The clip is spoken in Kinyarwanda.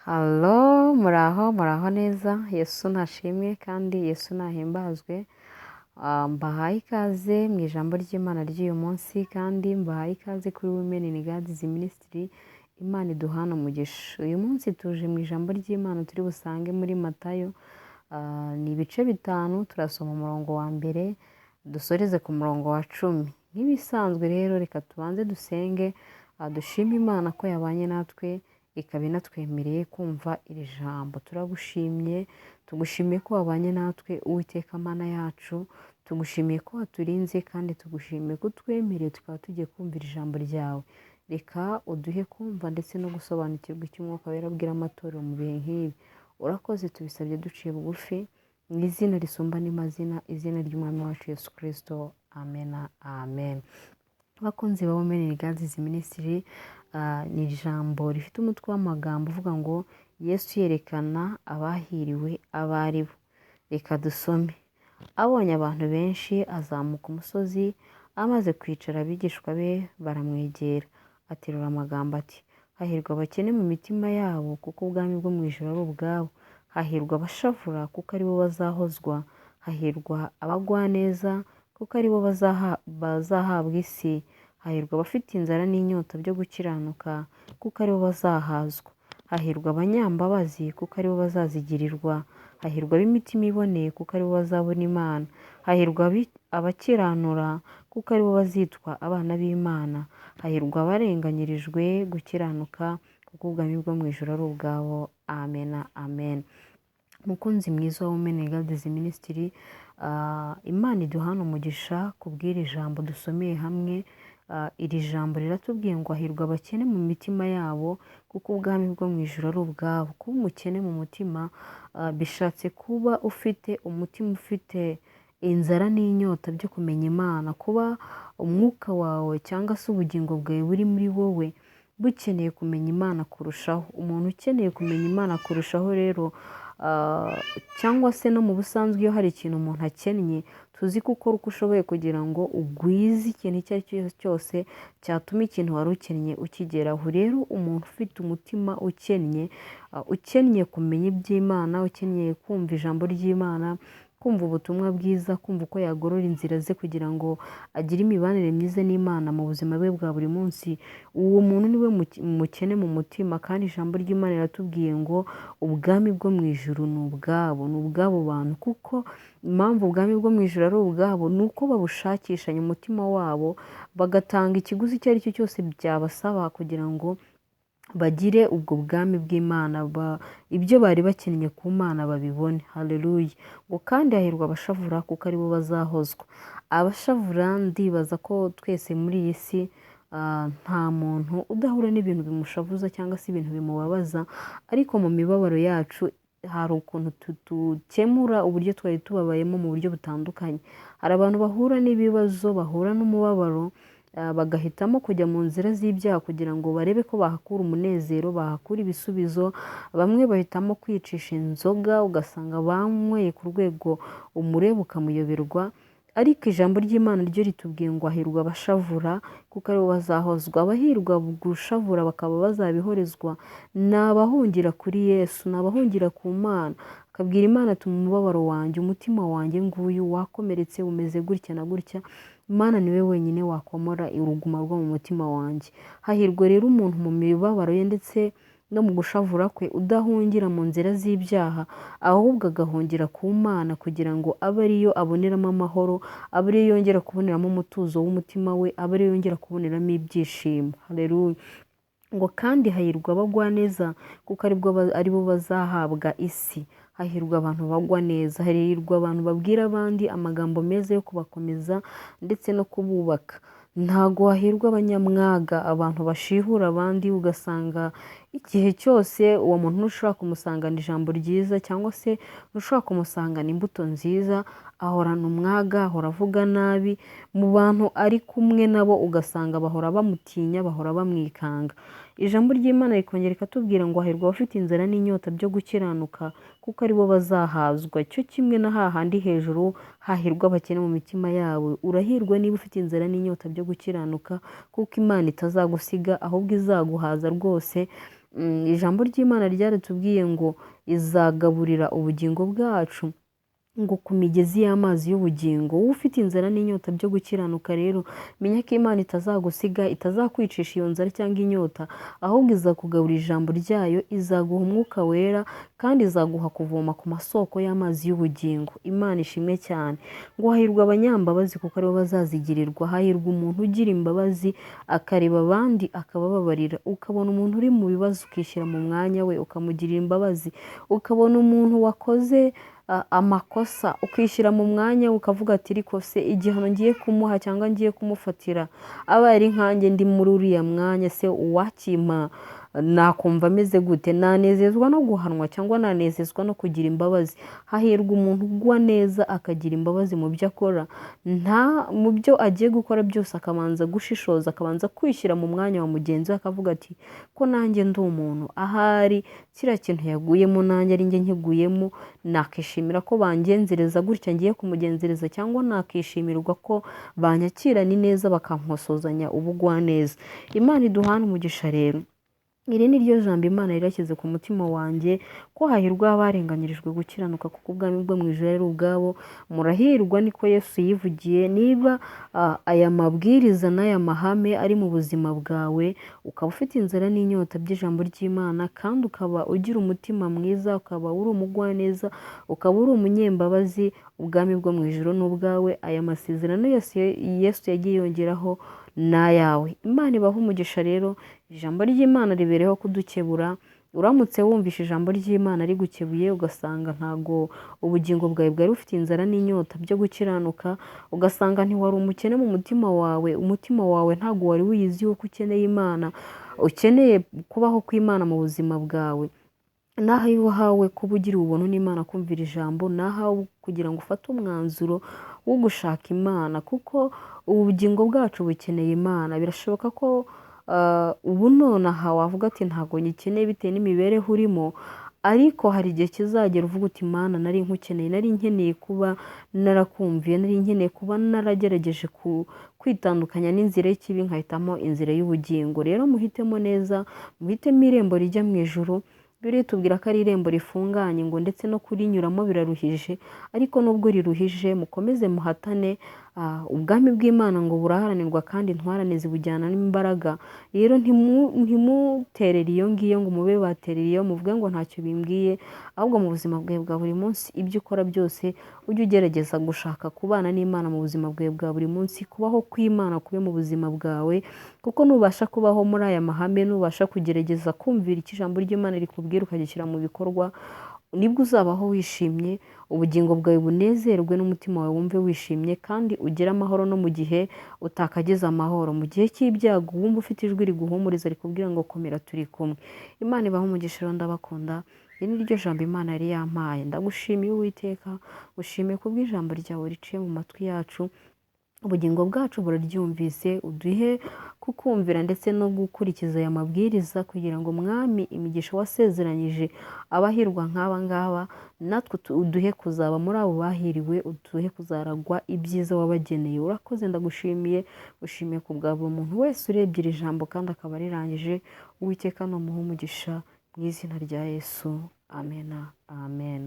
Halo, muraho neza, Yesu nashimwe kandi Yesu nahimbazwe. Mbahaye ikaze mu ijambo ry'Imana ry'uyu munsi kandi mbahaye ikaze kuri Women in God's Ministry, Imana iduhana umugisha. Uyu munsi tuje mu ijambo ry'Imana turi busange muri Matayo, ni ibice bitanu, turasoma umurongo wa mbere dusoreze ku murongo wa 10. Nk'ibisanzwe rero reka tubanze dusenge, dushime Imana ko yabanye natwe ikaba inatwemereye kumva iri jambo. Turagushimye, tugushimiye ko wabanye natwe Uwiteka Mana yacu, tugushimiye ko waturinze kandi tugushimiye ko twemereye tukaba tugiye kumvira ijambo ryawe. Reka uduhe kumva ndetse no gusobanukirwa icyo Umwuka Wera abwira amatorero mu bihe nk'ibi. Urakoze, tubisabye duciye bugufi mu izina risumba n'amazina, izina ry'Umwami wacu Yesu Kristo. Amen, amen. Abakunzi ba Women in God's Ministry, ni ijambo rifite umutwe w'amagambo uvuga ngo Yesu yerekana abahiriwe abo ari bo. Reka dusome. Abonye abantu benshi azamuka umusozi, amaze kwicara abigishwa be baramwegera, aterura amagambo ati, hahirwa abakene mu mitima yabo kuko ubwami bwo mu ijuru ari ubwabo. Hahirwa abashavura kuko ari bo bazahozwa. Hahirwa abagwaneza kuko ari bo bazahabwa isi. Hahirwa abafite inzara n'inyota byo gukiranuka kuko ari bo bazahazwa. Hahirwa abanyambabazi kuko ari bo bazazigirirwa. Hahirwa ab'imitima iboneye kuko ari bo bazabona Imana. Hahirwa abakiranura kuko ari bo bazitwa abana b'Imana. Hahirwa abarenganyirijwe gukiranuka kuko ubwami bwo mu ijuru ari ubwabo. Amen, amen. Mukunzi mwiza wa Women in God's Ministry, Imana iduhana umugisha kubwira ijambo dusomeye hamwe. Iri jambo riratubwiye ngo hahirwa abakene mu mitima yabo kuko ubwami bwo mu ijuru ari ubwabo. Kuba umukene mu mutima bishatse kuba ufite umutima ufite inzara n'inyota byo kumenya Imana, kuba umwuka wawe cyangwa se ubugingo bwawe buri muri wowe bukeneye kumenya Imana kurushaho. Umuntu ukeneye kumenya Imana kurushaho rero, cyangwa se no mu busanzwe iyo hari ikintu umuntu akennye, tuzi ko ukora uko ushoboye kugira ngo ugwize ikintu icyo ari cyo cyose cyatuma ikintu wari ukennye ukigeraho. Rero umuntu ufite umutima ukennye kumenya iby'Imana, ukennye kumva ijambo ry'Imana, kumva ubutumwa bwiza, kumva uko yagorora inzira ze kugira ngo agire imibanire myiza n'Imana mu buzima bwe bwa buri munsi, uwo muntu niwe mukene mu mutima. Kandi ijambo ry'Imana riratubwiye ngo ubwami bwo mu ijuru ni ubwabo bantu. Kuko impamvu ubwami bwo mu ijuru ari ubwabo ni uko babushakishanya umutima wabo, bagatanga ikiguzi icyo ari cyo cyose byabasaba kugira ngo bagire ubwo bwami bw'Imana, ibyo bari bakennye ku Mana babibone. Haleluya. Ngo kandi hahirwa abashavura kuko ari bo bazahozwa. Abashavura, ndibaza ko twese muri iyi si nta muntu udahura n'ibintu bimushavuza cyangwa se ibintu bimubabaza, ariko mu mibabaro yacu hari ukuntu dukemura uburyo twari tubabayemo mu buryo butandukanye. Hari abantu bahura n'ibibazo, bahura n'umubabaro, bagahitamo kujya mu nzira z'ibyaha kugira ngo barebe ko bahakura umunezero, bahakura ibisubizo. Bamwe bahitamo kwicisha inzoga, ugasanga banyweye ku rwego umureba ukamuyoberwa. Ariko ijambo ry'Imana ryo ritubwiye ngo hahirwa abashavura kuko ari bo bazahozwa. Abahirwa gushavura bakaba bazabihorezwa ni abahungira kuri Yesu, ni abahungira ku Mana, akabwira Imana ati umubabaro wanjye, umutima wanjye nguyu wakomeretse, umeze gutya na gutya, Imana niwe wenyine wakomora uruguma rwo mu mutima wanjye. Hahirwa rero umuntu mu mibabaro ye ndetse no mu gushavura kwe udahungira mu nzira z'ibyaha, ahubwo agahungira ku Mana kugira ngo abe ariyo aboneramo amahoro, abe ariyo yongera kuboneramo umutuzo w'umutima we, abe ariyo yongera kuboneramo ibyishimo. Haleluya. Ngo kandi hahirwa abagwaneza kuko ari bo bazahabwa isi. Hahirwa abantu bagwa neza, hahirwa abantu babwira abandi amagambo meza yo kubakomeza ndetse no kububaka. Ntago hahirwa abanyamwaga, abantu bashihura abandi, ugasanga igihe cyose uwo muntu ntushobora kumusangana ijambo ryiza cyangwa se ntushobora kumusangana imbuto nziza, ahorana umwaga, ahora avuga nabi. Mu bantu ari kumwe nabo ugasanga bahora bamutinya, bahora bamwikanga. Ijambo ry'Imana rikongera rikatubwira ngo hahirwa abafite inzara n'inyota byo gukiranuka kuko ari bo bazahazwa. Cyo kimwe na hahandi hejuru hahirwa abakene mu mitima yabo, urahirwa niba ufite inzara n'inyota byo gukiranuka kuko Imana itazagusiga ahubwo izaguhaza rwose. ijambo ry'Imana ryaratubwiye ngo izagaburira ubugingo bwacu ngo ku migezi y'amazi y'ubugingo. wowe ufite inzara n'inyota byo gukiranuka rero menya ko Imana itazagusiga, itazakwicisha iyo nzara cyangwa inyota, ahubwo izakugaburira ijambo ryayo, izaguha umwuka wera kandi izaguha kuvoma ku masoko y'amazi y'ubugingo. Imana ishimwe cyane. ngo hahirwa abanyambabazi kuko aribo bazazigirirwa. hahirwa umuntu ugira imbabazi akareba abandi akabababarira. ukabona umuntu uri mu bibazo ukishyira mu mwanya we ukamugirira imbabazi. ukabona umuntu wakoze amakosa ukishyira mu mwanya ukavuga ati ariko se igihano ngiye kumuha cyangwa ngiye kumufatira abaye ari nkanjye ndi muri uriya mwanya, se uwakima nakumva ameze gute? nanezezwa no guhanwa cyangwa nanezezwa no kugira imbabazi? hahirwa umuntu ugwa neza akagira imbabazi mu byo akora, mu byo agiye gukora byose akabanza gushishoza, akabanza kwishyira mu mwanya wa mugenzi we akavuga ati ko nanjye ndi umuntu, ahari kiriya kintu yaguyemo nanjye ari njye nkiguyemo, nakishimira ko bangenzereza gutya ngiye kumugenzereza, cyangwa nakishimirwa ko banyakirana neza bakankosozanya ubugwaneza. Imana iduhane umugisha rero. iri ni ryo jambo Imana yarashyize ku mutima wanjye, ko hahirwa abarenganyirijwe gukiranuka kuko ubwami bwo mu ijuru ari ubwabo. murahirwa niko Yesu yivugiye. niba aya mabwiriza n'aya mahame ari mu buzima bwawe, ukaba ufite inzara n'inyota by'ijambo ry'Imana, kandi ukaba ugira umutima mwiza, ukaba uri umugwaneza, ukaba uri umunyembabazi, ubwami bwo mu ijuru ni ubwawe. aya masezerano yose Yesu yagiye yongeraho n'ayawe. Imana ibaha umugisha rero. ijambo ry'Imana ribereho kudukebura. uramutse wumvishe ijambo ry'Imana rigukebuye ugasanga ntago ubugingo bwawe bwari bufite inzara n'inyota byo gukiranuka, ugasanga ntiwari umukene mu mutima wawe, umutima wawe ntago wari wiyizi yuko ukeneye Imana, ukeneye kubaho kw'Imana mu buzima bwawe, naho iwahawe kuba ugira ubuntu n'Imana kumvira ijambo, naho kugira ngo ufate umwanzuro wo gushaka Imana, kuko ubugingo bwacu bukeneye Imana. birashoboka ko ubu nonaha wavuga ati ntabwo nyikeneye bitewe n'imibereho urimo, ariko hari igihe kizagera uvuga uti Imana nari nkukeneye, nari nkeneye kuba narakumviye, nari nkeneye kuba naragerageje kwitandukanya n'inzira y'ikibi nkahitamo inzira y'ubugingo. rero muhitemo neza, muhitemo irembo rijya mu ijuru. Bibiliya itubwira ko ari irembo rifunganye ngo ndetse no kurinyuramo biraruhije, ariko nubwo riruhije mukomeze muhatane. ubwami bw'Imana ngo buraharanirwa kandi intwarane zibujyana n'imbaraga. rero ntimuterere iyo ngiyo ngo mube baterere iyo muvuge ngo ntacyo bimbwiye, ahubwo mu buzima bwawe bwa buri munsi ibyo ukora byose ujye ugerageza gushaka kubana n'Imana mu buzima bwawe bwa buri munsi, kubaho kw'Imana kube mu buzima bwawe, kuko nubasha kubaho muri aya mahame, nubasha kugerageza kumvira icyo ijambo ry'Imana rikubwira ukagishyira mu bikorwa, nibwo uzabaho wishimye, ubugingo bwawe bunezerwe n'umutima wawe wumve wishimye, kandi ugire amahoro no mu gihe utakagize amahoro. mu gihe cy'ibyago wumva ufite ijwi riguhumuriza rikubwira ngo komera turi kumwe. Imana ibahe umugisha rero, ndabakunda. iri ni ryo jambo Imana yari yampaye. ndagushimiye Uwiteka, gushimiye kubw'ijambo ryawe riciye mu matwi yacu. ubugingo bwacu buraryumvise, uduhe kukumvira ndetse no gukurikiza aya mabwiriza, kugira ngo Mwami imigisha wasezeranyije abahirwa nk'aba ngaba, natwe uduhe kuzaba muri abo bahiriwe, uduhe kuzaragwa ibyiza wabageneye. urakoze, ndagushimiye. gushimiye ku bwa buri muntu wese urebye iri jambo kandi akaba arirangije. Uwiteka numuhe umugisha mu izina rya Yesu. Amen. Amen.